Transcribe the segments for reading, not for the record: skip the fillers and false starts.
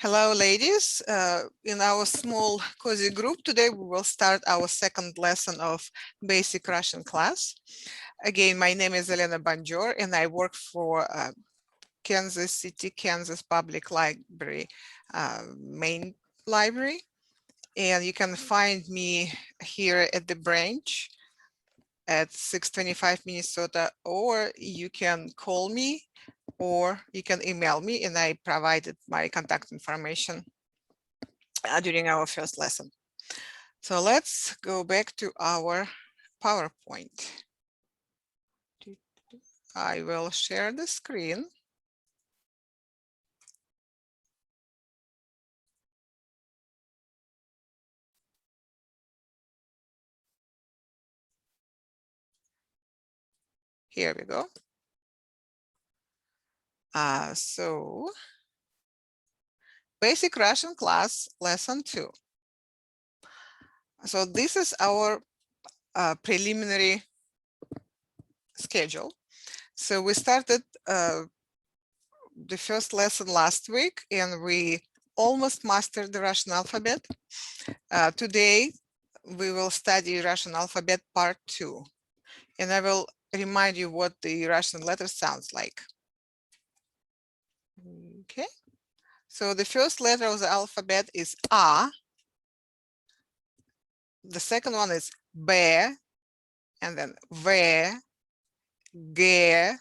Hello, ladies. In our small cozy group today, we will start our second lesson of basic Russian class. Again, my name is Elena Banjor, and I work for Kansas City, Kansas Public Library main library. And you can find me here at the branch at 625 Minnesota, or you can call me or you can email me, and I provided my contact information during our first lesson. So let's go back to our PowerPoint. I will share the screen. Here we go. So basic Russian class lesson 2. So this is our preliminary schedule. So we started the first lesson last week, and we almost mastered the Russian alphabet. Today, we will study Russian alphabet part 2, and I will remind you what the Russian letter sounds like. Okay, so the first letter of the alphabet is A. The second one is B, and then V, G,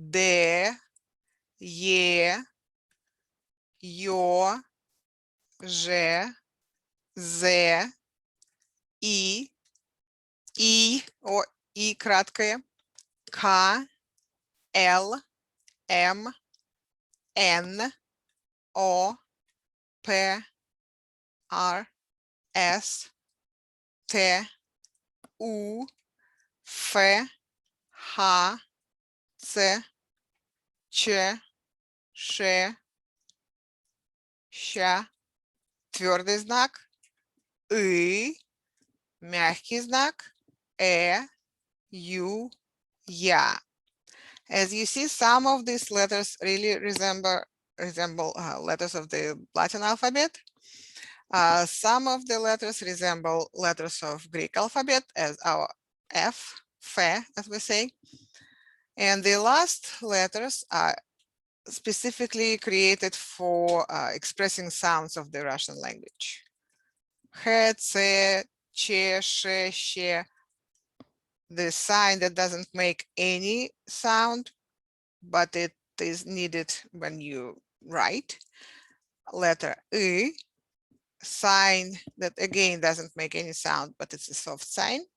D, Е, Ё, Ж, З, И, И краткое, К, Л, М, Н, О, П, Р, С, Т, У, Ф, Х, Ц, Ч, Ш, Щ, твердый знак, И, мягкий знак, Ю, Я. As you see, some of these letters really resemble letters of the Latin alphabet. Some of the letters resemble letters of Greek alphabet, as our F, as we say. And the last letters are specifically created for expressing sounds of the Russian language. H, C, Ch, Sh, She. The sign that doesn't make any sound, but it is needed when you write. Letter I, sign that again doesn't make any sound, but it's a soft sign.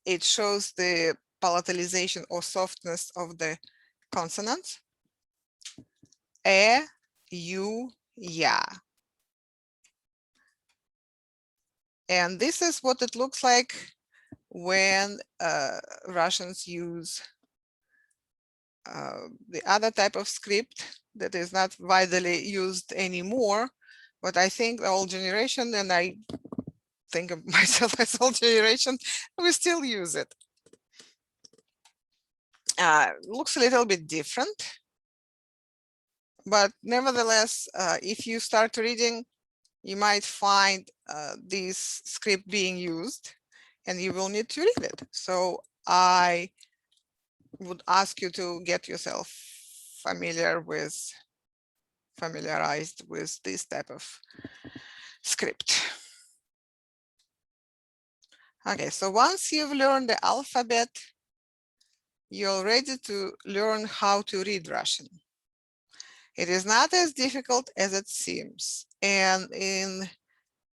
It shows the palatalization or softness of the consonants. U, Ya. And this is what it looks like when Russians use the other type of script that is not widely used anymore, but I think the old generation, and I think of myself as old generation, we still use it. Looks a little bit different, but nevertheless, if you start reading, you might find this script being used, and you will need to read it. So I would ask you to get yourself familiarized with this type of script. Okay, so once you've learned the alphabet, you're ready to learn how to read Russian. It is not as difficult as it seems, and in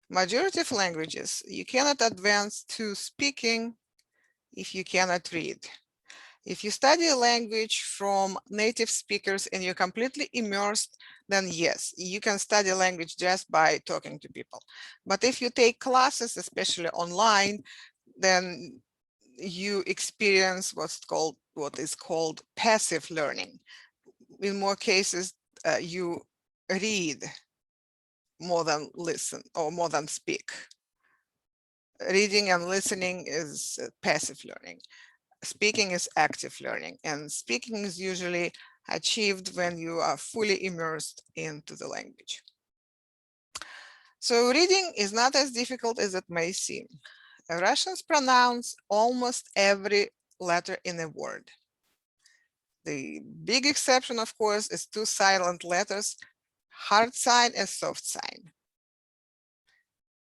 majority of languages, you cannot advance to speaking if you cannot read. If you study a language from native speakers and you're completely immersed, then yes, you can study language just by talking to people. But if you take classes, especially online, then you experience what is called passive learning. In more cases, you read more than listen or more than speak. Reading and listening is passive learning. Speaking is active learning, and speaking is usually achieved when you are fully immersed into the language. So reading is not as difficult as it may seem. Russians pronounce almost every letter in a word. The big exception, of course, is two silent letters, hard sign and soft sign.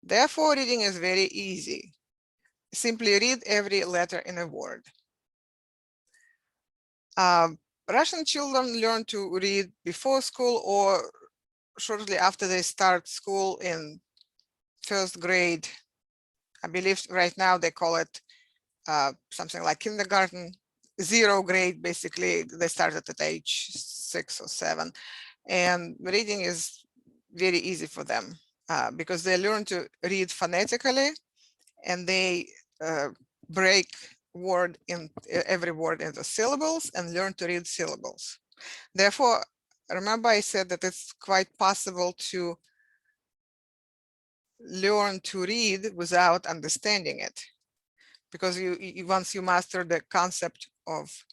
Therefore, reading is very easy. Simply read every letter in a word. Russian children learn to read before school or shortly after they start school in first grade. I believe right now they call it something like kindergarten, 0 grade, basically. They started at age 6 or 7. And reading is very easy for them because they learn to read phonetically and they break every word into syllables and learn to read syllables. Therefore, remember I said that it's quite possible to learn to read without understanding it, because once you master the concept of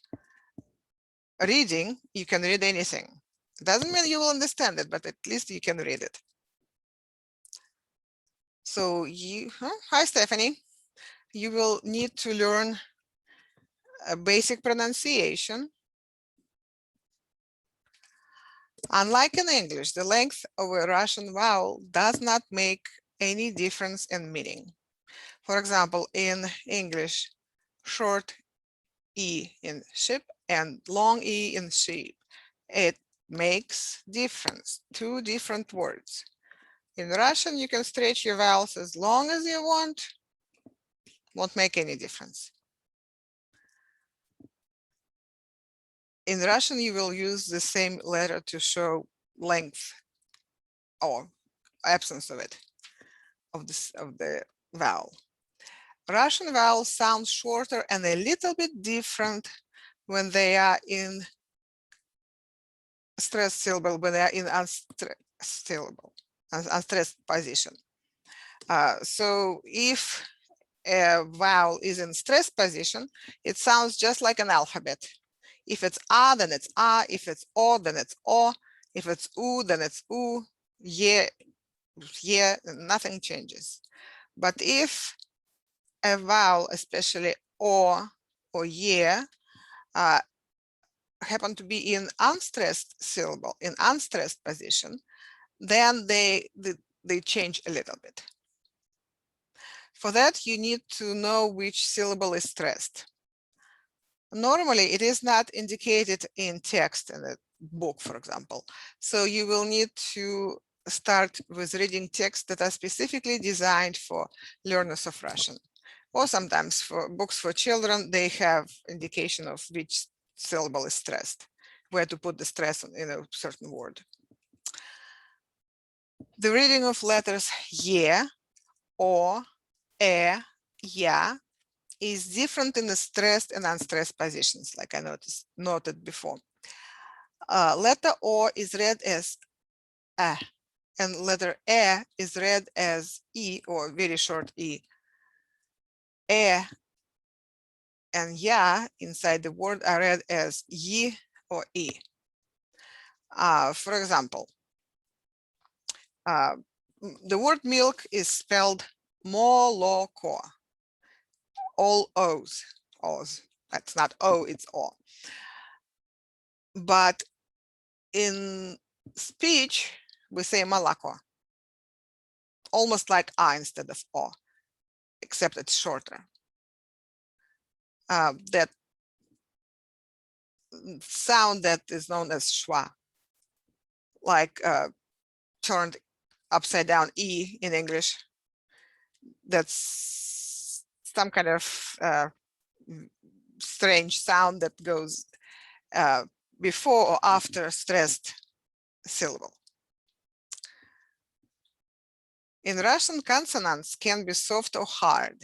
reading, you can read anything. Doesn't mean you will understand it, but at least you can read it. So hi Stephanie, you will need to learn a basic pronunciation. Unlike in English, the length of a Russian vowel does not make any difference in meaning. For example, in English, short E in ship and long E in sheep, it makes difference, two different words. In Russian, you can stretch your vowels as long as you want, won't make any difference. In Russian, you will use the same letter to show length or absence of it, of the vowel. Russian vowels sound shorter and a little bit different when they are in stressed syllable, when they are in unstressed position. So if a vowel is in stressed position, it sounds just like an alphabet. If it's A, then it's A. If it's O, then it's O. If it's U, then it's U. Yeah, nothing changes. But if a vowel, especially O or yeah, happen to be in unstressed syllable, in unstressed position, then they change a little bit. For that, you need to know which syllable is stressed. Normally, it is not indicated in text in a book, for example. So you will need to start with reading texts that are specifically designed for learners of Russian. Or sometimes for books for children, they have indication of which syllable is stressed, where to put the stress in a certain word. The reading of letters ye, o, ya is different in the stressed and unstressed positions, like I noted before. Letter O is read as a, and letter E is read as E, or very short E. E and ya inside the word are read as Y or E. For example, the word milk is spelled moloko. All O's. That's not O, it's O. But in speech, we say malako, almost like A instead of O, except it's shorter. That sound that is known as schwa, like turned upside down E in English. That's some kind of strange sound that goes before or after a stressed syllable. In Russian, consonants can be soft or hard.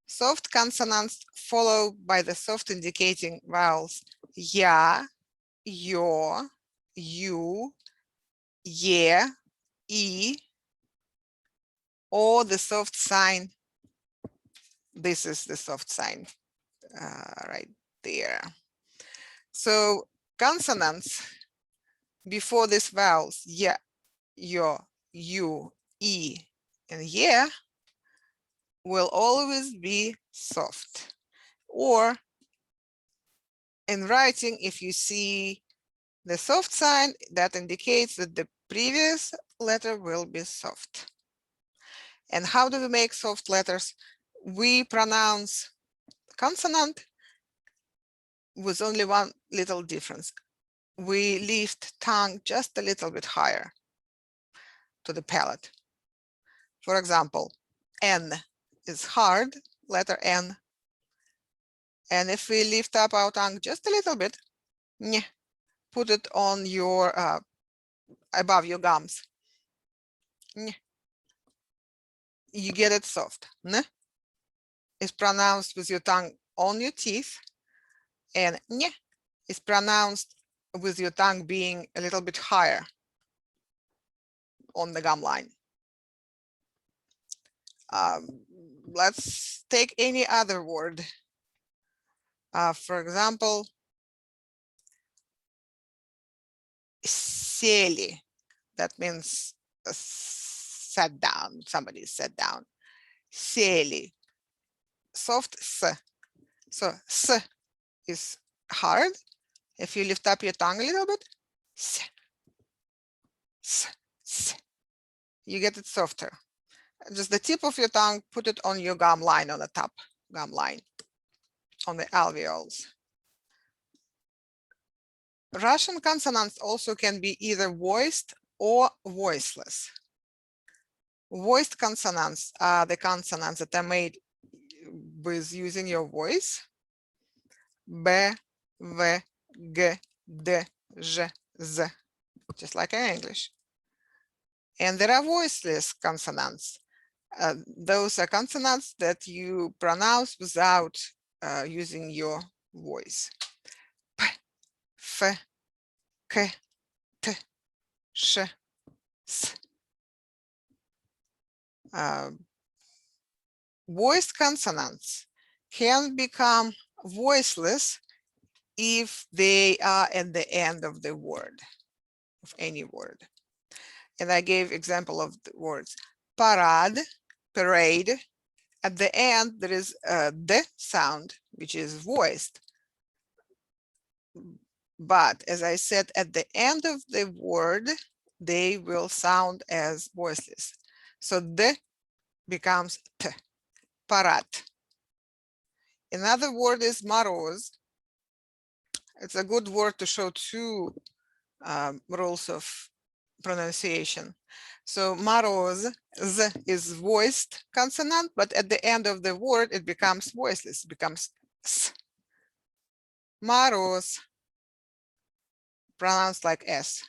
Soft consonants followed by the soft indicating vowels ya, yo, you, ye, e, or the soft sign. This is the soft sign right there. So Consonants before these vowels, yeah, yo, you, e, and yeah, will always be soft. Or in writing, if you see the soft sign, that indicates that the previous letter will be soft. And how do we make soft letters? We pronounce consonant with only one little difference. We lift tongue just a little bit higher to the palate. For example, N is hard, letter N. And if we lift up our tongue just a little bit, put it on your, above your gums, you get it soft. N is pronounced with your tongue on your teeth, and N is pronounced with your tongue being a little bit higher on the gum line. Let's take any other word. For example, сели. That means sat down. Somebody sat down. Сели. Soft s. So s is hard. If you lift up your tongue a little bit, s, s, s, you get it softer. Just the tip of your tongue, put it on your gum line, on the top gum line, on the alveoles. Russian consonants also can be either voiced or voiceless. Voiced consonants are the consonants that are made with using your voice. B, V, G, D, Z, Z, just like in English. And there are voiceless consonants. Those are consonants that you pronounce without using your voice. P, F, K, T, Sh, S. Voiced consonants can become voiceless if they are at the end of the word, of any word. And I gave example of the words parade, parade. At the end, there is a D sound, which is voiced. But as I said, at the end of the word, they will sound as voiceless. So D becomes T, parat. Another word is moroz. It's a good word to show two rules of pronunciation. So moroz, Z is voiced consonant, but at the end of the word, it becomes voiceless, it becomes S. Moroz, pronounced like S.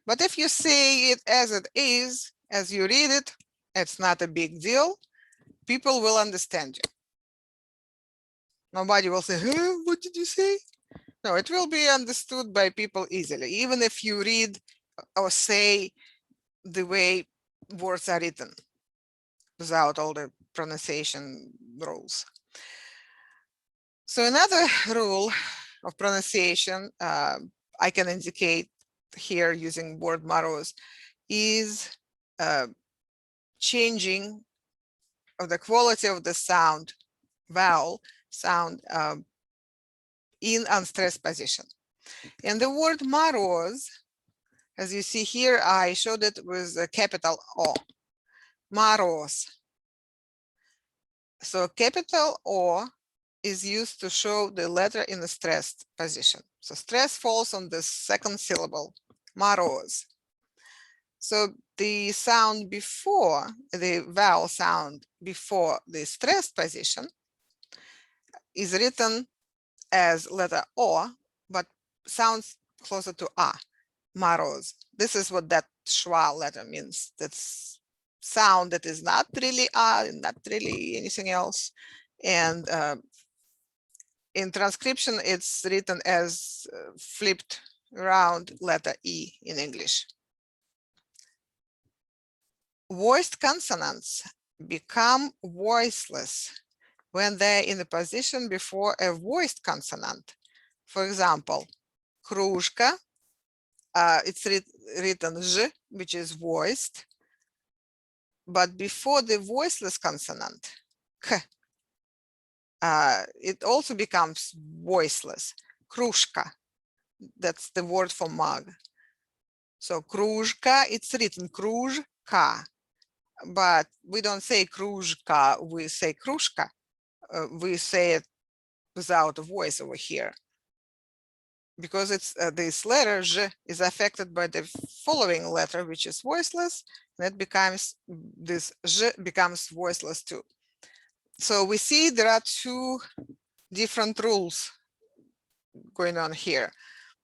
But if you say it as it is, as you read it, it's not a big deal. People will understand you. Nobody will say, huh, what did you say? No, it will be understood by people easily, even if you read or say the way words are written without all the pronunciation rules. So another rule of pronunciation I can indicate here using word moroz is changing of the quality of the sound, vowel sound in unstressed position. And the word moroz, as you see here, I showed it with a capital O, moroz. So capital O is used to show the letter in the stressed position. So stress falls on the second syllable, moroz. So the sound before, the vowel sound before the stressed position is written as letter O, but sounds closer to A, moroz. This is what that schwa letter means. That's sound that is not really A, not really anything else. And in transcription, it's written as flipped around letter E in English. Voiced consonants become voiceless when they're in the position before a voiced consonant. For example, Кружка. It's written Z, which is voiced. But before the voiceless consonant, K, it also becomes voiceless. Кружка. That's the word for mug. So кружка, it's written кружка. But we don't say кружка, we say кружка. We say it without a voice over here. Because it's this letter J is affected by the following letter, which is voiceless, and it becomes, this J becomes voiceless too. So we see there are two different rules going on here.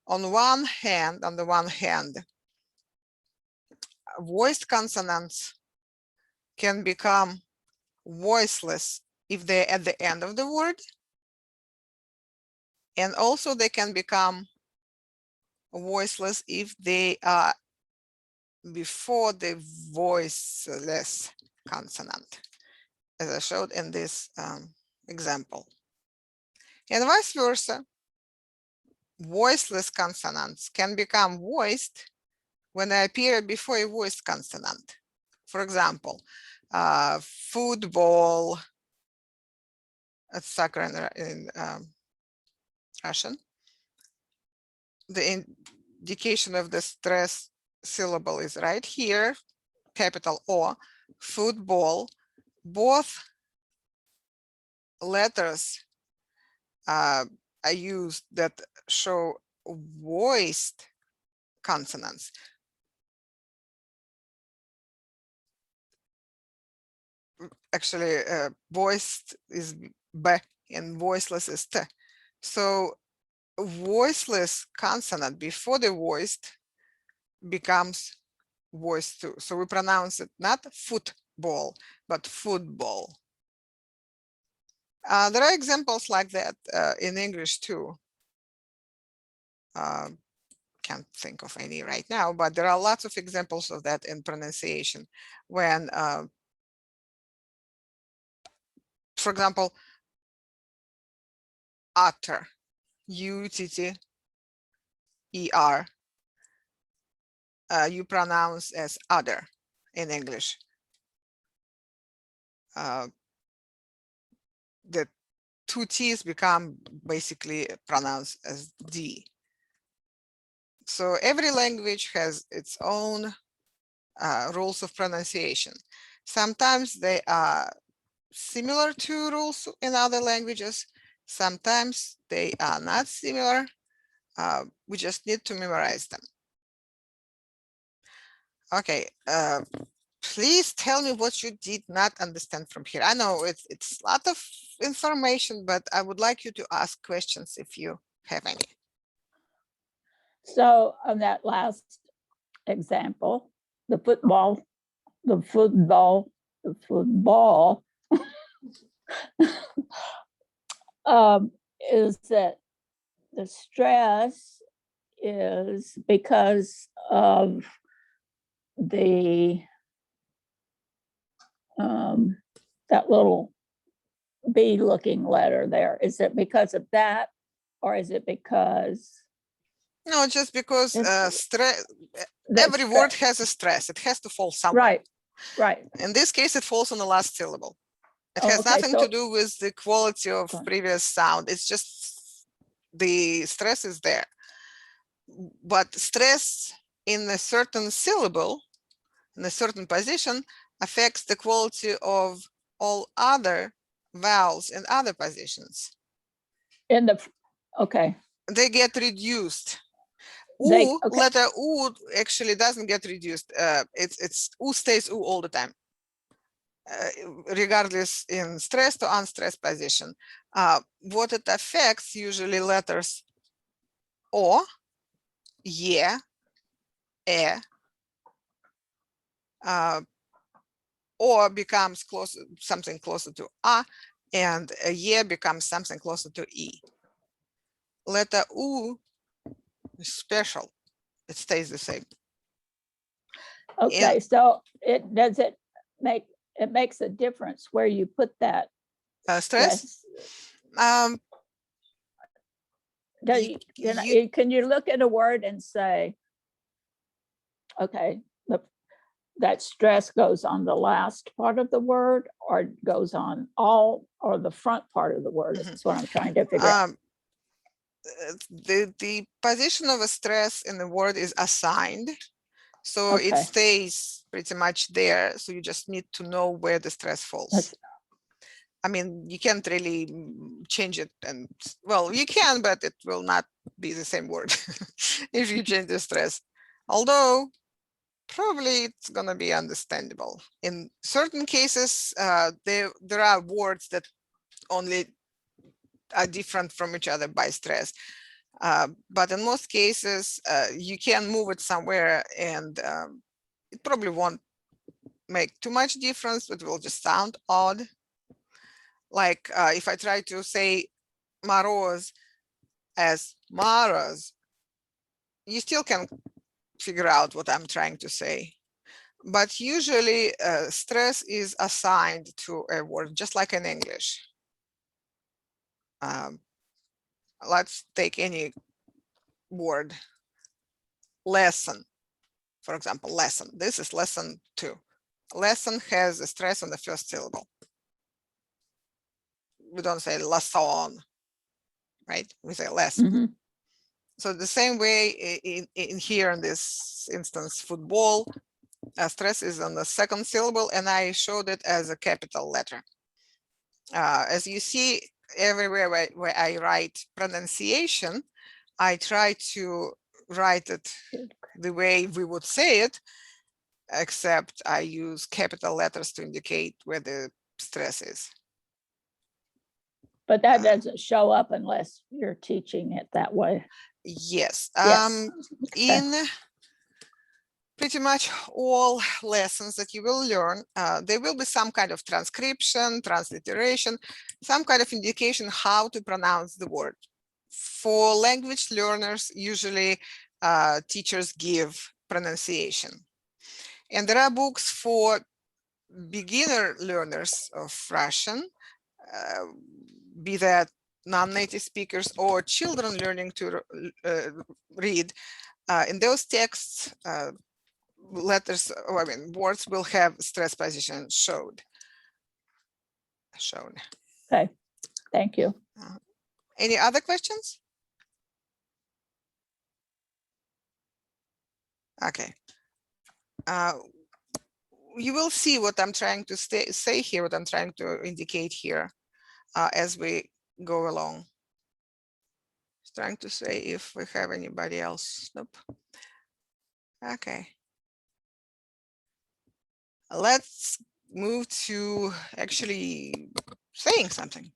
On the one hand, voiced consonants can become voiceless if they're at the end of the word. And also they can become voiceless if they are before the voiceless consonant, as I showed in this example. And vice versa, voiceless consonants can become voiced when they appear before a voiced consonant. For example, football, that's soccer in Russian. The indication of the stress syllable is right here, capital O. Football, both letters are used that show voiced consonants. Actually, voiced is B and voiceless is T. So voiceless consonant before the voiced becomes voiced too. So we pronounce it not football, but football. There are examples like that in English too. Can't think of any right now, but there are lots of examples of that in pronunciation. When, for example, utter, U-T-T-E-R, you pronounce as other in English. The two T's become basically pronounced as D. So every language has its own rules of pronunciation. Sometimes they are similar to rules in other languages. Sometimes they are not similar. We just need to memorize them. Okay, please tell me what you did not understand from here. I know it's a lot of information, but I would like you to ask questions if you have any. So on that last example, the football is that the stress is because of the that little B looking letter there. Is it because of that, or is it because? No, just because stress, every word has a stress. It has to fall somewhere. Right, right. In this case, it falls on the last syllable. It has nothing to do with the quality of previous sound. It's just the stress is there. But stress in a certain syllable, in a certain position, affects the quality of all other vowels in other positions. In the, okay. They get reduced. U, letter U actually doesn't get reduced. It's U stays U all the time, regardless in stressed or unstressed position. What it affects usually letters O, Ye, E, O becomes close, something closer to A, and Ye becomes something closer to E. Letter U is special. It stays the same. Okay, so it makes a difference where you put that stress. Can you look at a word and say, okay, that stress goes on the last part of the word, or goes on all, or the front part of the word? That's what I'm trying to figure out. The position of a stress in the word is assigned, so it Okay. stays pretty much there. So you just need to know where the stress falls. I mean, you can't really change it, and well, you can, but it will not be the same word if you change the stress. Although probably it's gonna be understandable. In certain cases, there are words that only are different from each other by stress. But in most cases, you can move it somewhere, and it probably won't make too much difference, but will just sound odd. Like if I try to say Maroz as Maras, you still can figure out what I'm trying to say. But usually stress is assigned to a word, just like in English. Let's take any word. Lesson, for example, lesson. This is lesson 2. Lesson has a stress on the first syllable. We don't say lesson, right? We say lesson. So the same way in here in this instance, football, stress is on the second syllable, and I showed it as a capital letter. As you see, everywhere where I write pronunciation, I try to write it the way we would say it, except I use capital letters to indicate where the stress is. But that doesn't show up unless you're teaching it that way. Yes. Yes. Okay. In pretty much all lessons that you will learn, there will be some kind of transcription, transliteration, some kind of indication how to pronounce the word. For language learners, usually teachers give pronunciation. And there are books for beginner learners of Russian, be that non-native speakers or children learning to read. In those texts, letters, or I mean, words will have stress position shown. Okay, thank you. Any other questions? Okay. You will see what I'm trying to say here, what I'm trying to indicate here as we go along. Just trying to say if we have anybody else. Nope. Okay. Let's move to actually saying something.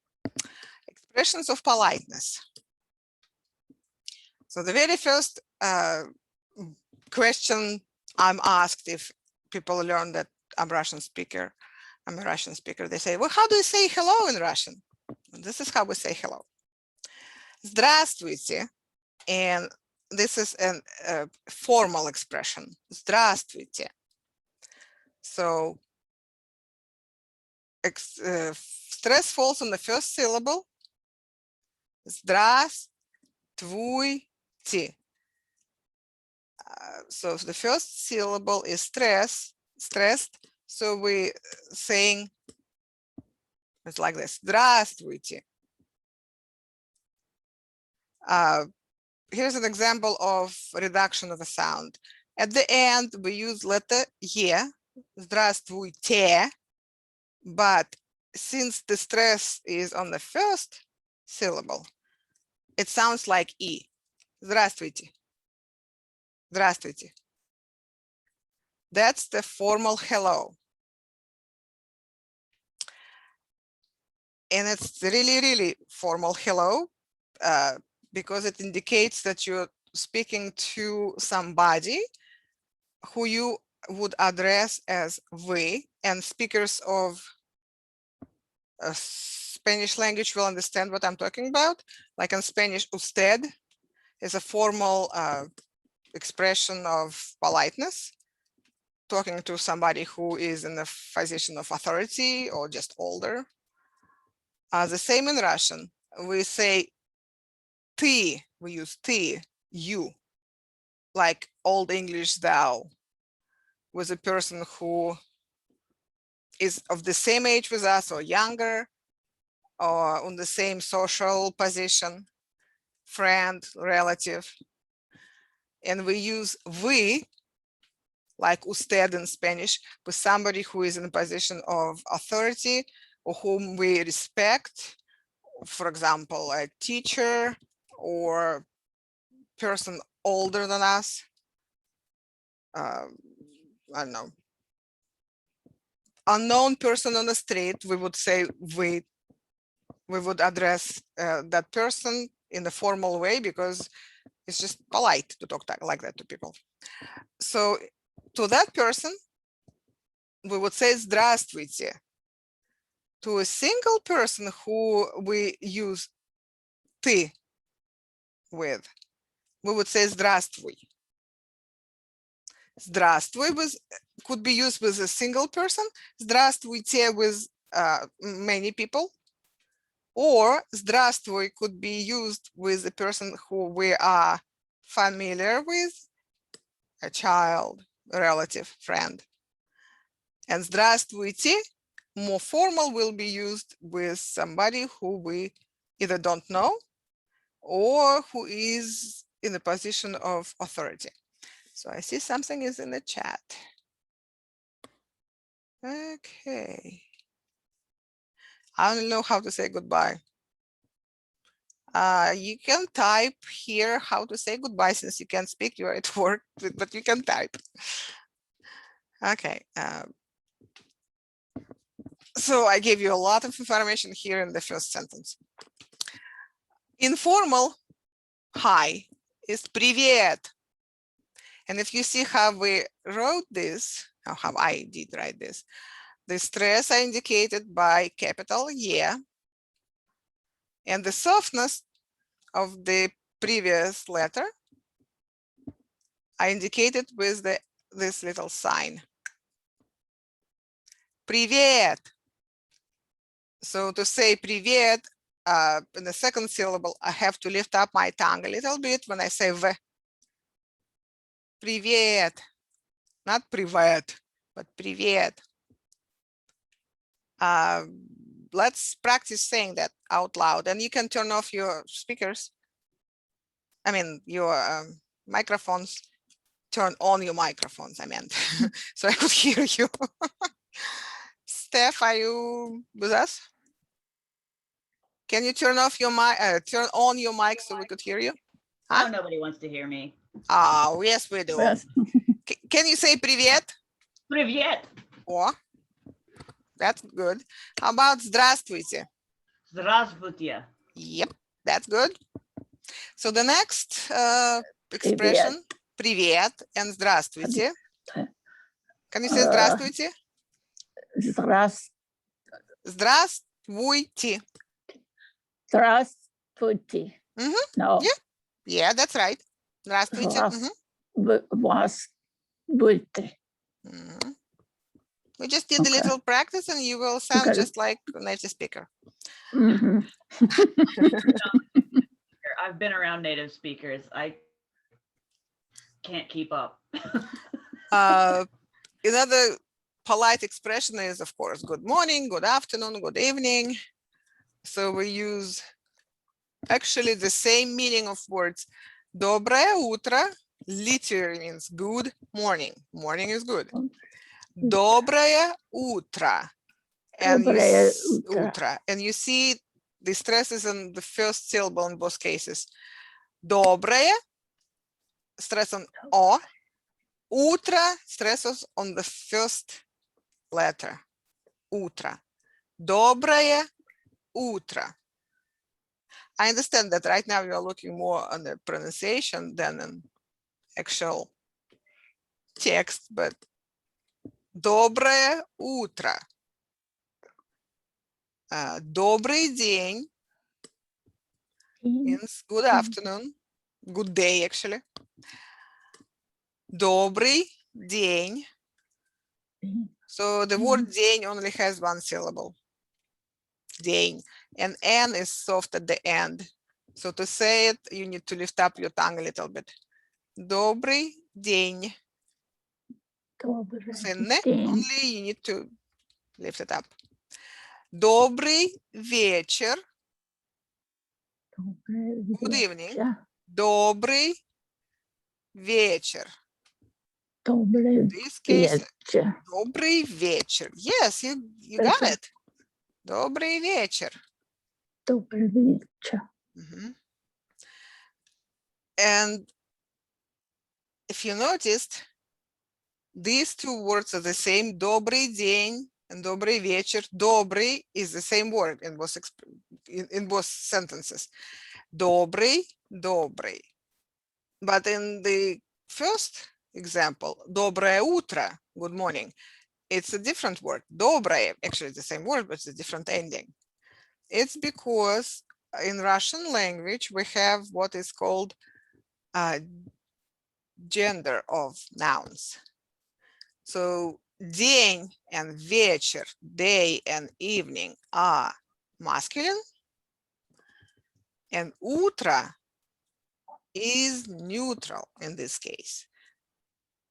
Expressions of politeness. So the very first question I'm asked if people learn that I'm a Russian speaker, they say, well, how do you say hello in Russian? And this is how we say hello. Здравствуйте. And this is a formal expression. Здравствуйте. So stress falls on the first syllable. Здравствуйте. So the first syllable is stressed. So we saying it's like this. Здравствуйте. Here's an example of reduction of a sound. At the end, we use letter E. Здравствуйте. But since the stress is on the first syllable, it sounds like E. Здравствуйте. Здравствуйте. That's the formal hello. And it's really, really formal hello because it indicates that you're speaking to somebody who you would address as we, and speakers of Spanish language will understand what I'm talking about. Like in Spanish, usted is a formal expression of politeness, talking to somebody who is in a position of authority or just older. The same in Russian. We say Ты, we use ты, you, like Old English thou, with a person who is of the same age with us or younger, or on the same social position, friend, relative. And we use вы, like usted in Spanish, with somebody who is in a position of authority or whom we respect. For example, a teacher or person older than us. I don't know. Unknown person on the street, we would say we would address that person in a formal way because it's just polite to talk like that to people. So to that person, we would say здравствуйте. To a single person who we use ты with, we would say здравствуй. Здравствуй could be used with a single person, здравствуйте with many people, or здравствуй could be used with a person who we are familiar with, a child, a relative, friend. And здравствуйте, more formal, will be used with somebody who we either don't know or who is in a position of authority. So I see something is in the chat. Okay. I don't know how to say goodbye. You can type here how to say goodbye since you can't speak, you're at work, but you can type. Okay. So I gave you a lot of information here in the first sentence. Informal hi is привет. And if you see how we wrote this, or how I did write this, the stress are indicated by capital yeah, and the softness of the previous letter I indicated with this little sign. Привет. So to say привет in the second syllable, I have to lift up my tongue a little bit when I say v. Привет. Not привет, but привет. Let's practice saying that out loud, and you can turn off your speakers. I mean, your microphones. Turn on your microphones, I meant, so I could hear you. Steph, are you with us? Can you turn off your mic, turn on your mic so we could hear you? Huh? Oh, nobody wants to hear me. Oh, yes, we do. Yes. Can you say привет? Привет. Oh, that's good. How about здравствуйте? Здравствуйте. Yep, that's good. So the next expression, привет and здравствуйте. Can you say здравствуйте? Здравствуйте. Здравствуйте. No. Yeah, that's right. Здравствуйте. Здравствуйте. We just did a little practice and you will sound just like a native speaker. I've been around native speakers. I can't keep up. Another polite expression is, of course, good morning, good afternoon, good evening. So we use actually the same meaning of words. Доброе утро literally means good morning. Morning is good. Доброе утро. And you see the stress is on the first syllable in both cases. Доброе, stress on O. Утро, stresses on the first letter. Утро. Доброе утро. I understand that right now you're looking more on the pronunciation than an actual text, but доброе утро. Добрый день means good afternoon, good day actually. Добрый день. So the word день only has one syllable. День. And N is soft at the end. So to say it, you need to lift up your tongue a little bit. Добрый день. Say ne, only you need to lift it up. Добрый вечер. Good evening. Добрый вечер. In this case, добрый вечер. Yes, you got it. Добрый вечер. Mhm. And if you noticed, these two words are the same. Добрый день and добрый вечер. Добрый is the same word in both sentences. Добрый, добрый. But in the first example, доброе утро, good morning, it's a different word. Доброе, actually it's the same word, but it's a different ending. It's because in Russian language, we have what is called gender of nouns. So день and вечер, day and evening are masculine, and утро is neutral in this case.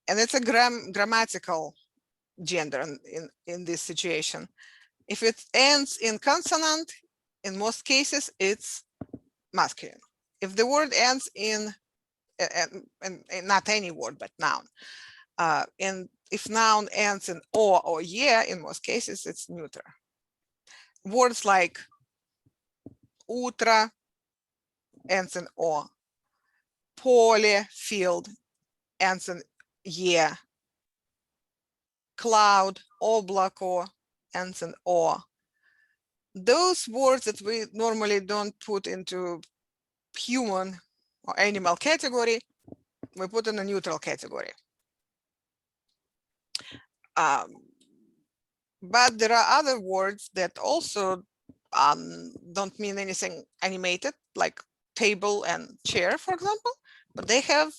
And it's a grammatical gender in this situation. If it ends in consonant, in most cases, it's masculine. If the word ends in, not any word, but noun, and if noun ends in or ye, in most cases, it's neutral. Words like утро ends in o, поле, field, ends in ye, cloud, облако, ends in o. Those words that we normally don't put into human or animal category, we put in a neutral category. But there are other words that also don't mean anything animated, like table and chair, for example, but they have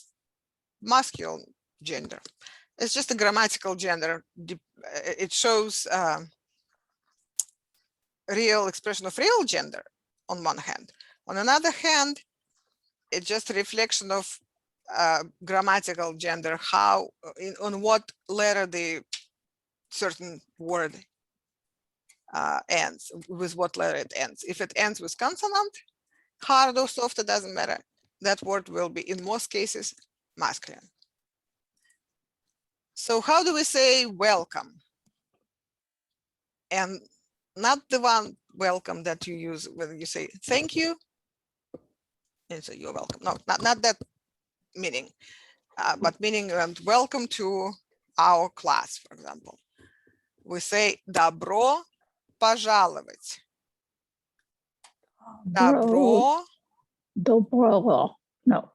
masculine gender. It's just a grammatical gender. It shows real expression of real gender on one hand. On another hand, it's just a reflection of grammatical gender, how on what letter the certain word ends, with what letter it ends. If it ends with consonant, hard or soft, it doesn't matter. That word will be, in most cases, masculine. So how do we say welcome? And not the one welcome that you use when you say thank you, and so you're welcome. No, not that meaning, but meaning welcome to our class, for example. We say добро пожаловать. Добро. Dobro. No.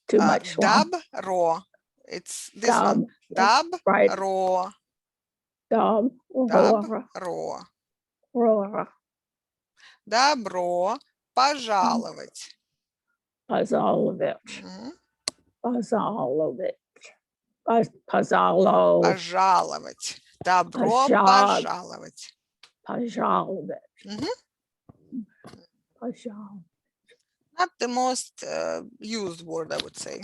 Too much. Добро. It's this one. Добро. Right. Добро. Добро пожаловать. Пожаловать. Мгм. Пожаловать. Пожаловать. Добро пожаловать. Пожаловать. Мгм. Пожаловать. Not the most used word, I would say.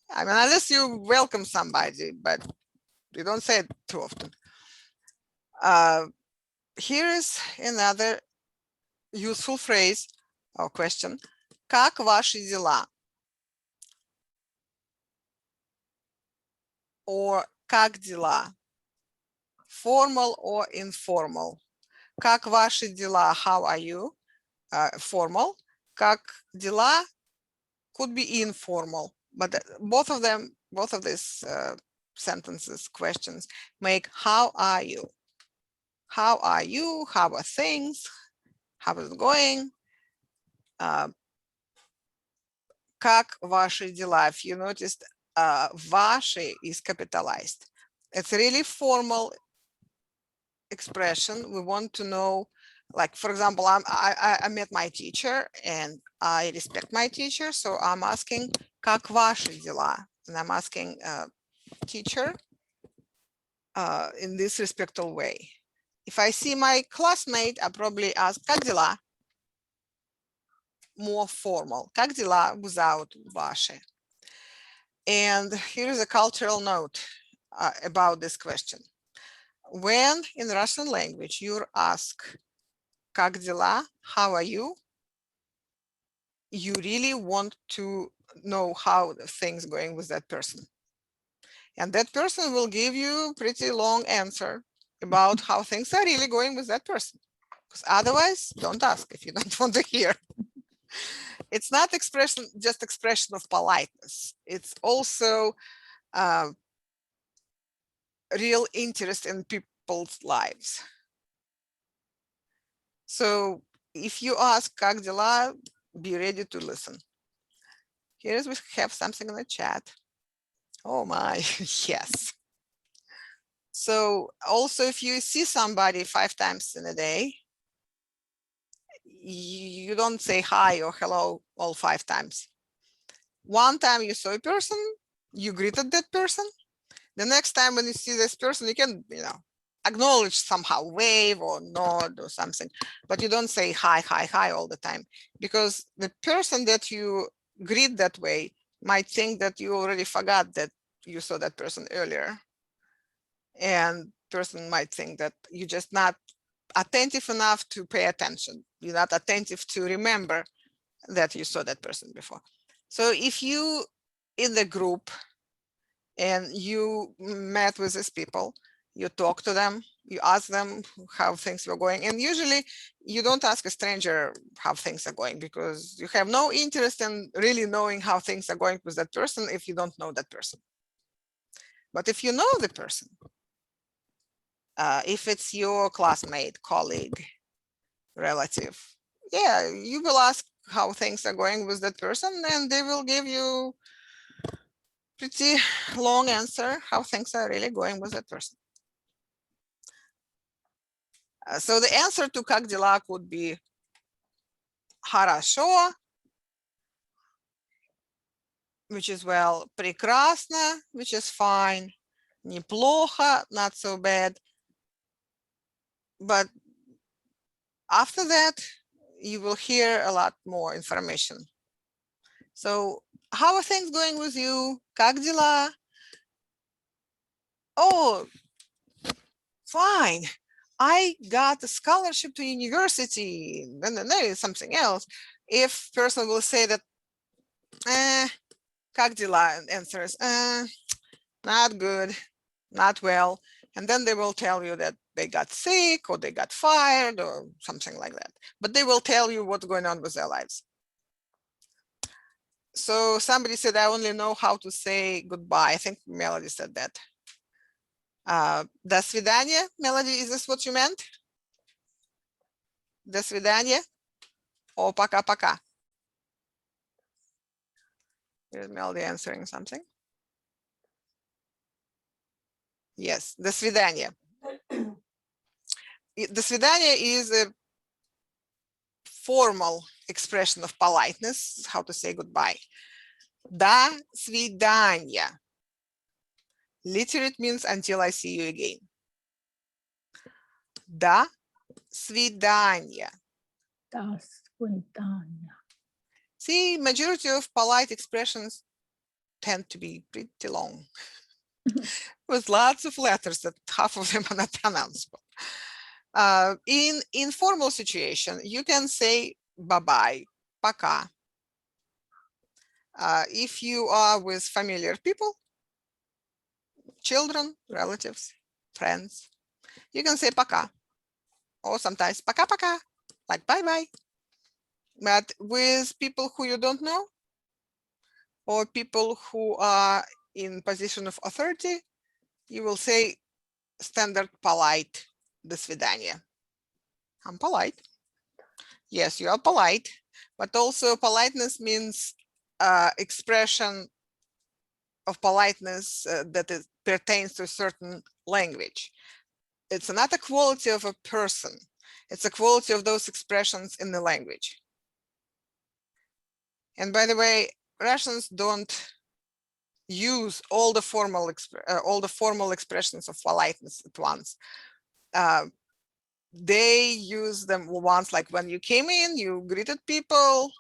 I mean, unless you welcome somebody, but you don't say it too often. Here is another useful phrase or question. Как ваши дела? Or как дела? Formal or informal? Как ваши дела? How are you? Formal. Как дела could be informal, but both of these sentences, questions, make how are you? How are you? How are things? How is it going? Как ваши дела? If you noticed, ваши is capitalized. It's a really formal expression. We want to know, like, for example, I met my teacher and I respect my teacher, so I'm asking как ваши дела? And I'm asking teacher in this respectful way. If I see my classmate, I probably ask как дела? more formal. Как дела without ваши. And here is a cultural note about this question. When in Russian language you're asked как дела, how are you, you really want to know how the things going with that person. And that person will give you pretty long answer about how things are really going with that person. Because otherwise, don't ask if you don't want to hear. It's not just expression of politeness. It's also real interest in people's lives. So if you ask как дела, be ready to listen. Here we have something in the chat. Oh my, yes. So also if you see somebody 5 times in a day, you don't say hi or hello all 5 times. One time you saw a person, you greeted that person. The next time when you see this person, you can, acknowledge somehow, wave or nod or something, but you don't say hi, hi, hi all the time, because the person that you greet that way might think that you already forgot that you saw that person earlier. And person might think that you're just not attentive enough to pay attention. You're not attentive to remember that you saw that person before. So if you in the group and you met with these people, you talk to them, you ask them how things were going. And usually you don't ask a stranger how things are going, because you have no interest in really knowing how things are going with that person if you don't know that person. But if you know the person, if it's your classmate, colleague, relative, yeah, you will ask how things are going with that person, and they will give you pretty long answer how things are really going with that person. So the answer to как дела would be хорошо, which is well, прекрасно, which is fine, неплохо, not so bad. But after that, you will hear a lot more information. So how are things going with you? Как дела? Oh, fine. I got a scholarship to university. Then there is something else. If person will say that, как дела? Answers, not good, not well. And then they will tell you that they got sick or they got fired or something like that. But they will tell you what's going on with their lives. So somebody said, I only know how to say goodbye. I think Melody said that. До свидания, Melody, is this what you meant? До свидания or пока-пока? Here's Melody answering something. Yes, до свидания. До свидания is a formal expression of politeness, how to say goodbye. До свидания. Literally means until I see you again. До свидания. До свидания. See, majority of polite expressions tend to be pretty long with lots of letters that half of them are not pronounceable. In informal situation, you can say bye-bye, пока. If you are with familiar people, children, relatives, friends, you can say пока, or sometimes пока-пока, like bye-bye. But with people who you don't know, or people who are in position of authority, you will say standard polite, до свидания. I'm polite. Yes, you are polite, but also politeness means expression of politeness that pertains to a certain language. It's not a quality of a person. It's a quality of those expressions in the language. And by the way, Russians don't use all the formal expressions of politeness at once. They use them once, like when you came in, you greeted people,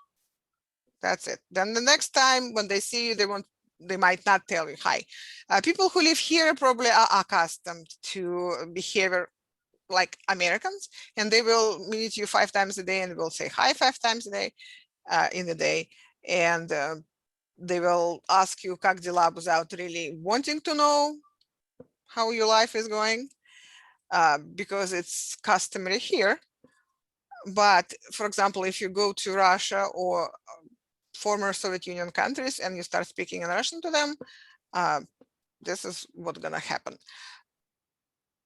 That's it. Then the next time when they see you, they might not tell you hi. People who live here probably are accustomed to behavior like Americans, and they will meet you 5 times a day and will say hi 5 times a day in the day. And they will ask you как дела without really wanting to know how your life is going, because it's customary here. But for example, if you go to Russia or former Soviet Union countries and you start speaking in Russian to them, this is what's gonna happen.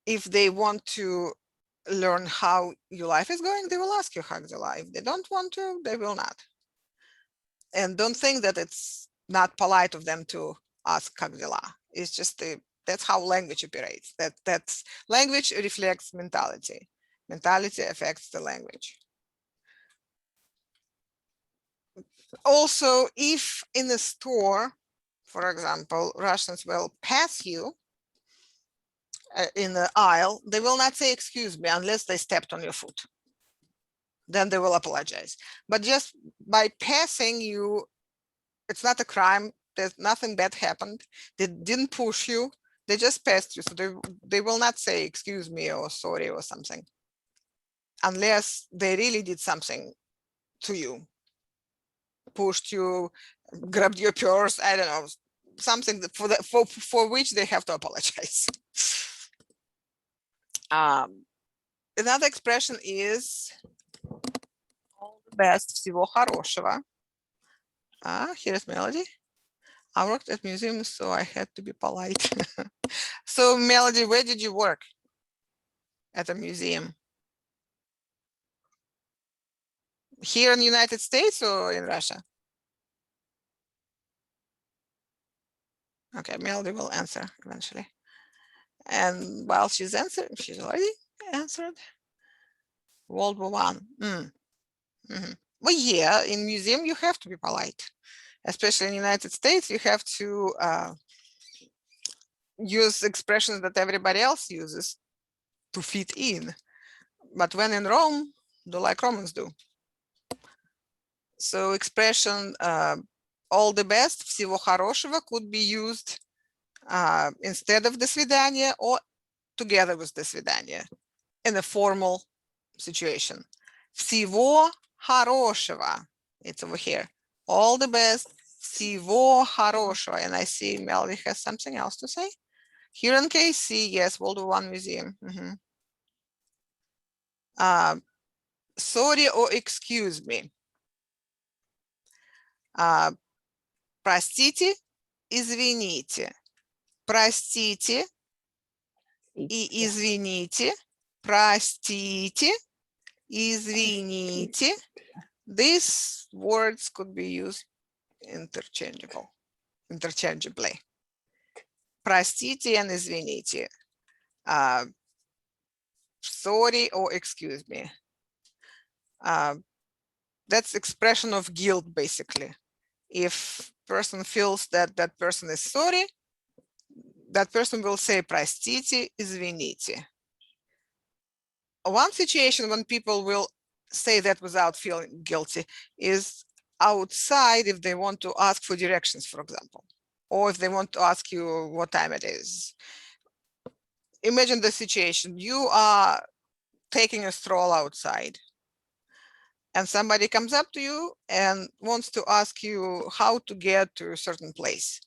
If they want to learn how your life is going, they will ask you how dела. If they don't want to, they will not. And don't think that it's not polite of them to ask как дела. It's just that's how language operates. That's language reflects mentality. Mentality affects the language. Also, if in a store, for example, Russians will pass you in the aisle, they will not say excuse me unless they stepped on your foot. Then they will apologize. But just by passing you, it's not a crime. There's nothing bad happened. They didn't push you. They just passed you. So they will not say excuse me or sorry or something unless they really did something to you. Pushed you, grabbed your purse, I don't know, something for which they have to apologize. Another expression is all the best, всего хорошего. Here's Melody. I worked at museums, so I had to be polite. So Melody, where did you work? At a museum? Here in the United States or in Russia? Okay, Melody will answer eventually. And while she's answering, she's already answered. World War I. Well, yeah, in museum you have to be polite, especially in the United States. You have to use expressions that everybody else uses to fit in. But when in Rome, do like Romans do. So expression all the best, всего хорошего, could be used instead of до свидания or together with до свидания in a formal situation. Всего хорошего. It's over here. All the best. Всего хорошего. And I see Melody has something else to say. Here in KC, yes, World War I Museum. Sorry or excuse me. Простите, извините. Простите и извините. Простите, извините. These words could be used interchangeably. Простите and извините. Sorry or excuse me. That's expression of guilt, basically. If person feels that that person is sorry, that person will say простите, извините. One situation when people will say that without feeling guilty is outside if they want to ask for directions, for example, or if they want to ask you what time it is. Imagine the situation. You are taking a stroll outside and somebody comes up to you and wants to ask you how to get to a certain place.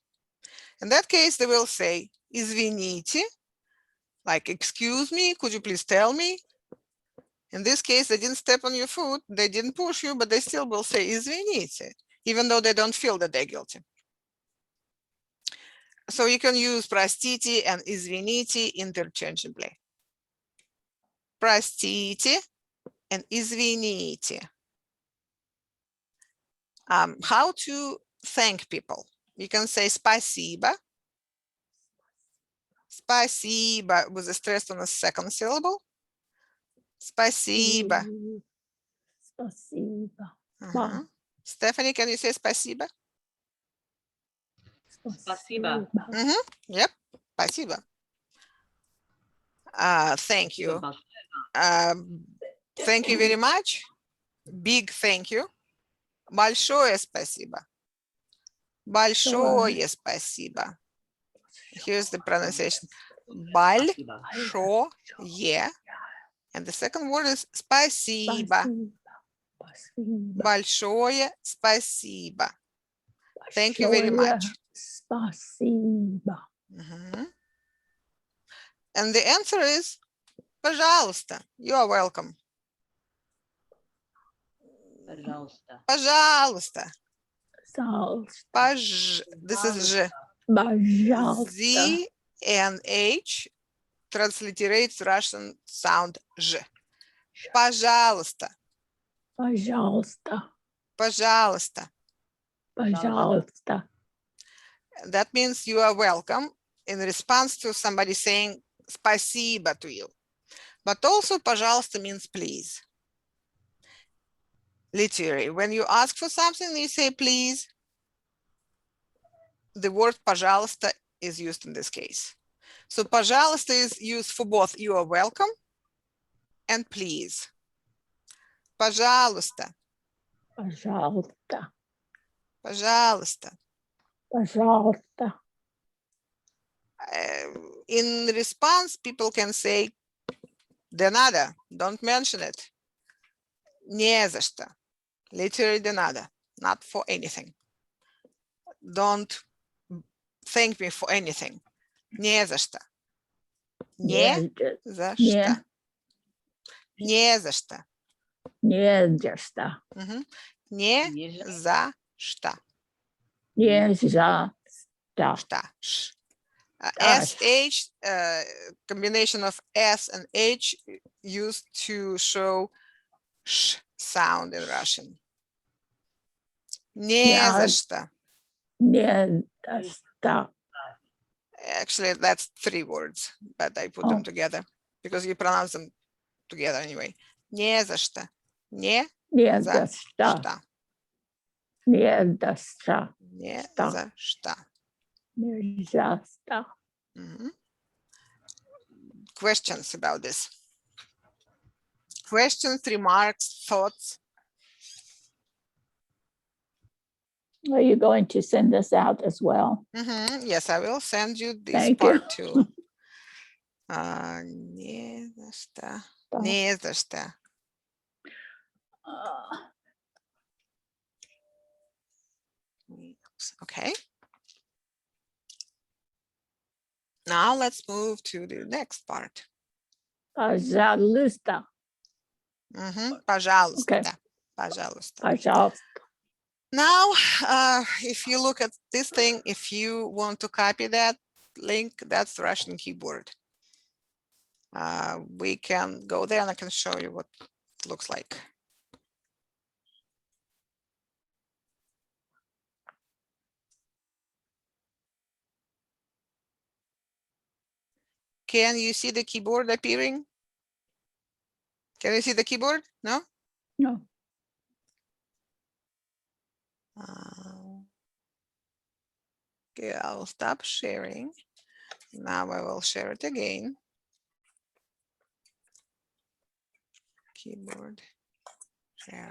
In that case, they will say, извините, like, excuse me, could you please tell me? In this case, they didn't step on your foot, they didn't push you, but they still will say, извините, even though they don't feel that they're guilty. So you can use простите and извините interchangeably. Простите and извините. How to thank people? You can say спасибо. Спасибо with a stress on the second syllable. Спасибо. Спасибо. Stephanie, can you say спасибо? Спасибо. Yep, спасибо. Thank you. Thank you very much. Big thank you. Большое спасибо. Большое спасибо. Here's the pronunciation. Большое. And the second word is спасибо. Большое спасибо. Thank you very much. Спасибо. And the answer is пожалуйста. You are welcome. Пожалуйста. Пожалуйста. Пожалуйста. This is Ж. Пожалуйста. Z and H transliterates Russian sound Ж. Пожалуйста. Пожалуйста. Пожалуйста. Пожалуйста. That means you are welcome in response to somebody saying спасибо to you. But also пожалуйста means please. Literally, when you ask for something, you say please. The word пожалуйста is used in this case. So пожалуйста is used for both you are welcome and please. Пожалуйста. Пожалуйста. Пожалуйста. Пожалуйста. In response, people can say de nada, don't mention it. Не за что. Literally de nada, not for anything. Don't thank me for anything. Не за что. Не за что. Не за что. Не за что. Не за что. Не за что. SH, combination of S and H used to show sh sound in Russian. Не за что. Не за что. Actually, that's 3 words, but I put them together because you pronounce them together anyway. Не за что. Не за что. Не за что. Не за что. Не за что. Questions about this? Questions, remarks, thoughts? Are you going to send this out as well? Yes, I will send you this Thank part you. too. Не за что. Не за что. Okay. Now let's move to the next part. Пожалуйста. Пожалуйста. Okay. Пожалуйста. Пожалуйста. Now, if you look at this thing, if you want to copy that link, that's the Russian keyboard. We can go there and I can show you what it looks like. Can you see the keyboard appearing? Can you see the keyboard? No? No. Okay, I'll stop sharing. Now I will share it again. Keyboard share.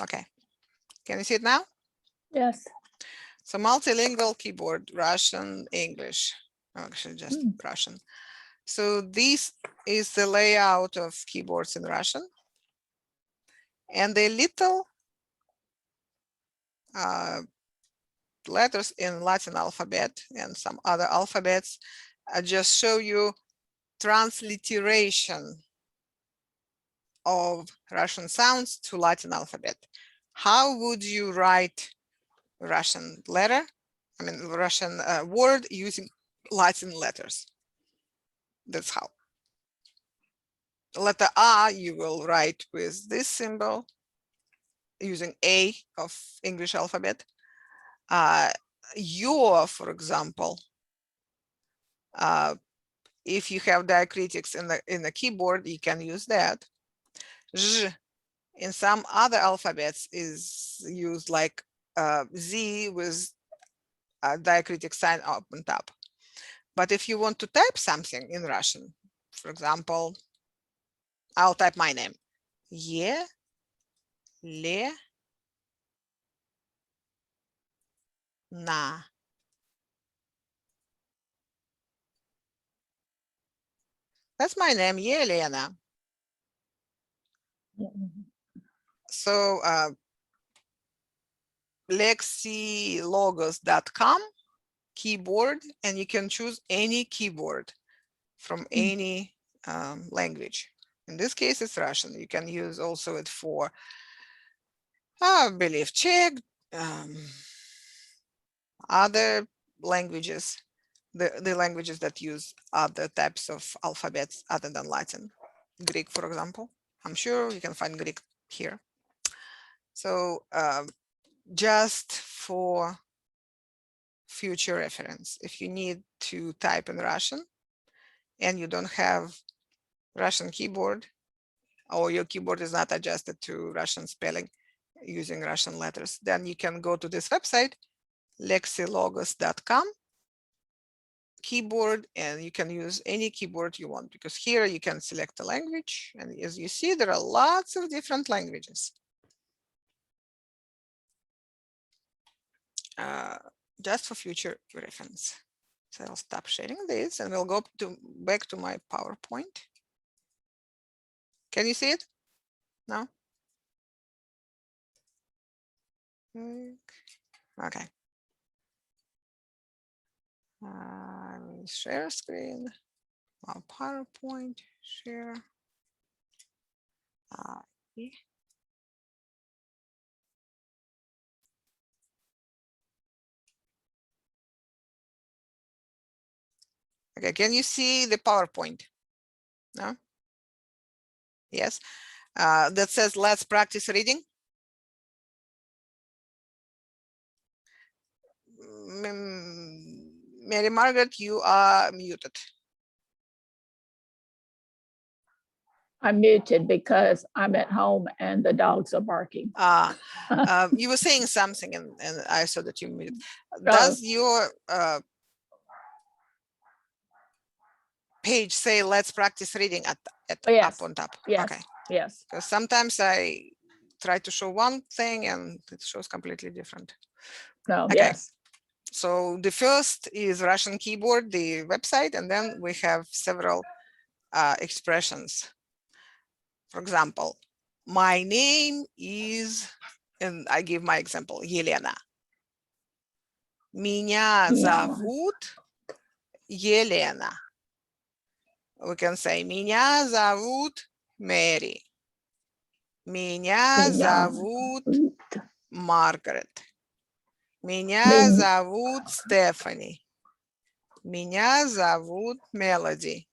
Okay. Can you see it now? Yes. So multilingual keyboard, Russian, English. Actually, just Russian. So this is the layout of keyboards in Russian. And the little letters in Latin alphabet and some other alphabets just show you transliteration of Russian sounds to Latin alphabet. How would you write Russian letter? I mean, Russian word using Latin letters. That's how. Letter A you will write with this symbol using A of English alphabet. Your, for example, if you have diacritics in the keyboard, you can use that. Z in some other alphabets is used like Z with a diacritic sign up on top. But if you want to type something in Russian, for example, I'll type my name. Ye, le, Na. That's my name, Yelena. So lexilogos.com keyboard, and you can choose any keyboard from any language. In this case, it's Russian. You can use also it for, I believe, Czech, other languages, the languages that use other types of alphabets other than Latin. Greek, for example. I'm sure you can find Greek here. So just for future reference, if you need to type in Russian and you don't have Russian keyboard, or your keyboard is not adjusted to Russian spelling using Russian letters, then you can go to this website, lexilogos.com keyboard, and you can use any keyboard you want, because here you can select the language, and as you see, there are lots of different languages. Just for future reference. So I'll stop sharing this and we'll go back to my PowerPoint. Can you see it? No? Okay. I will share screen. Our PowerPoint, share. Okay, can you see the PowerPoint? No? Yes. That says, let's practice reading. Mary Margaret, you are muted. I'm muted because I'm at home and the dogs are barking. You were saying something and I saw that you muted. Does your page say let's practice reading at Yes. up on top? Yes. Okay. Yes. Because sometimes I try to show one thing and it shows completely different. No. Okay. Yes. So the first is Russian keyboard, the website, and then we have several expressions. For example, my name is, and I give my example, Елена. Меня зовут Елена. We can say, меня зовут Мэри. Меня зовут Маргарет. Меня зовут Стефани. Меня зовут Мелоди.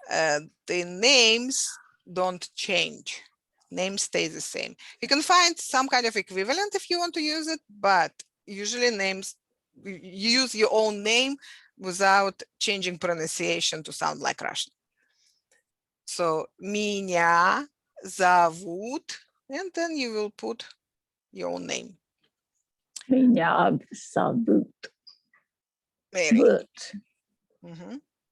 The names don't change. Name stays the same. You can find some kind of equivalent if you want to use it, but usually names, you use your own name without changing pronunciation to sound like Russian. So, меня зовут, and then you will put your own name. Меня зовут. Mary.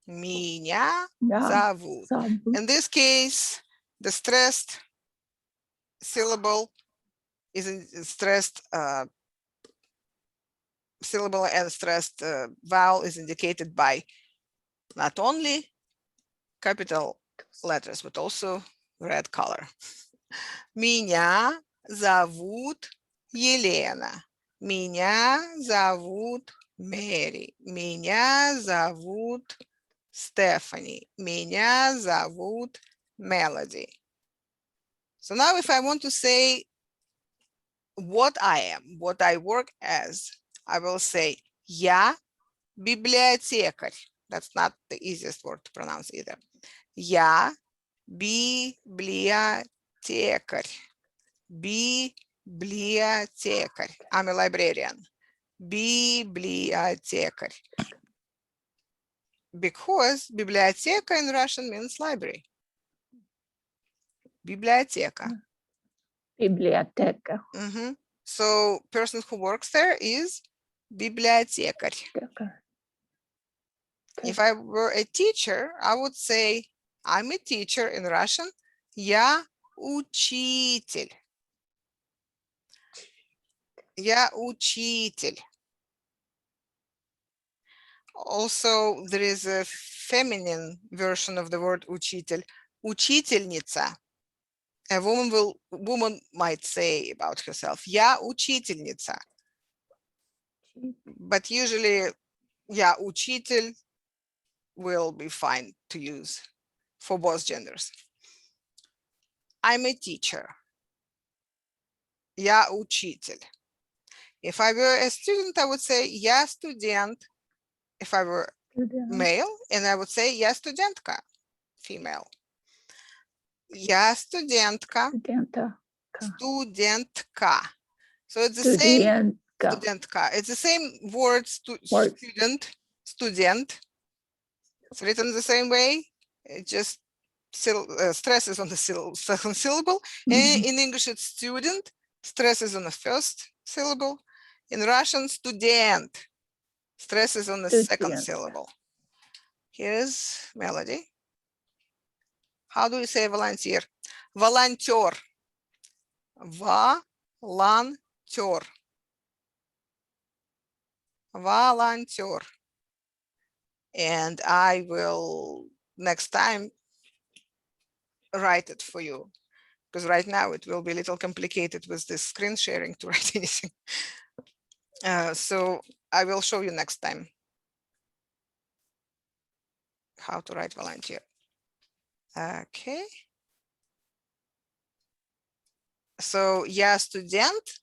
Меня зовут. In this case, the stressed syllable is stressed syllable and stressed vowel is indicated by not only capital letters, but also red color. Меня зовут Елена. Меня зовут Мэри. Меня зовут Stephanie. Меня зовут Melody. So now if I want to say what I am, what I work as, I will say я библиотекарь. That's not the easiest word to pronounce either. Я библиотекарь. Библиотекарь. I'm a librarian. Библиотекарь. Because библиотека in Russian means library. Библиотека. Библиотека. So person who works there is библиотекарь. If I were a teacher, I would say I'm a teacher in Russian. Я учитель. Я учитель. Also, there is a feminine version of the word учитель. Учительница. A woman might say about herself, я учительница. But usually, я учитель will be fine to use for both genders. I'm a teacher. Я учитель. If I were a student, I would say я студент. If I were male, and I would say я студентка, female. Я студентка. Студентка. So it's the same. Студентка. It's the same word, student, student. It's written the same way. It just stress is on the second syllable. And in English, it's student. Stress is on the first syllable. In Russian, student. Stress is on the second syllable. Here's melody. How do you say volunteer? Volunteer. Volunteer. Volunteer. And I will next time write it for you, because right now it will be a little complicated with this screen sharing to write anything. So I will show you next time how to write volunteer. Okay. So я студент,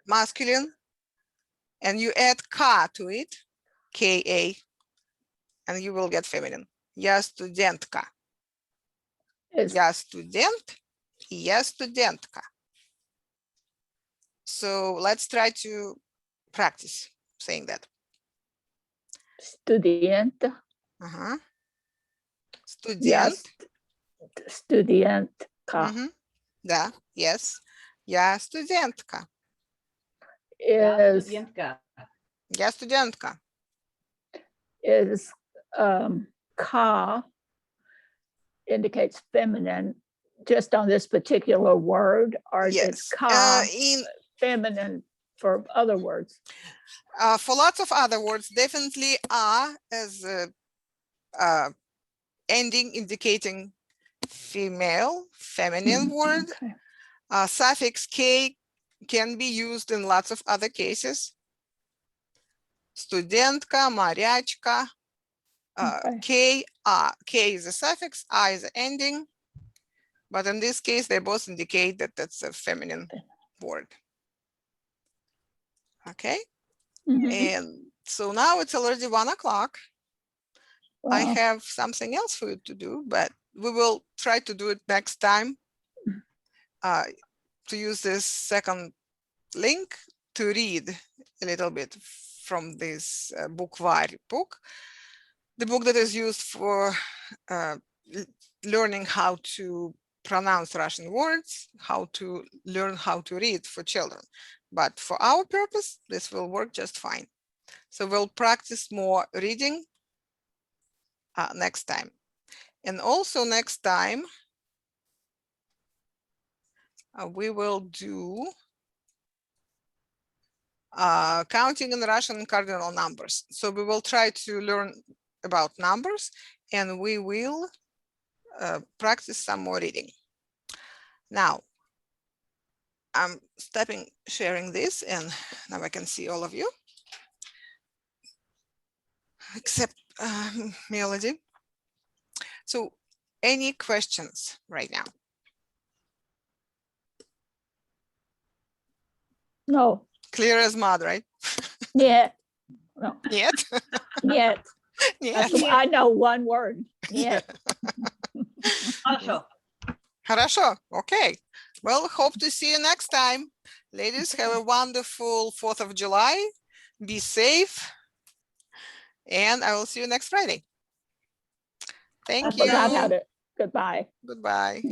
masculine, and you add ka to it, ka, and you will get feminine. Я студентка. Я студент, я студентка. So let's try to practice saying that. Студент. Студент. Студентка. Да, yes. Я студентка. Я студентка. Я студентка. Is ka indicates feminine just on this particular word, or Yes. is ka In feminine for other words? For lots of other words, definitely a as a ending indicating female, feminine word. Okay. Suffix k can be used in lots of other cases. Студентка, морячка, Okay. K is a suffix, I is the ending. But in this case, they both indicate that that's a feminine word. Okay. And so now it's already 1 o'clock. Wow. I have something else for you to do, but we will try to do it next time. To use this second link to read a little bit from this Bukvari book, the book that is used for learning how to pronounce Russian words, how to learn how to read for children. But for our purpose, this will work just fine. So we'll practice more reading next time. And also next time, we will do counting in Russian cardinal numbers. So we will try to learn about numbers, and we will practice some more reading. Now, I'm stopping sharing this, and now I can see all of you, except Melody. So any questions right now? No. Clear as mud, right? Yet. No. Yet? Yet. Yes. I know one word. Yet. Хорошо. Хорошо. Okay. Well, hope to see you next time. Ladies, have a wonderful 4th of July. Be safe. And I will see you next Friday. Thank you. I forgot how to. Goodbye. Goodbye.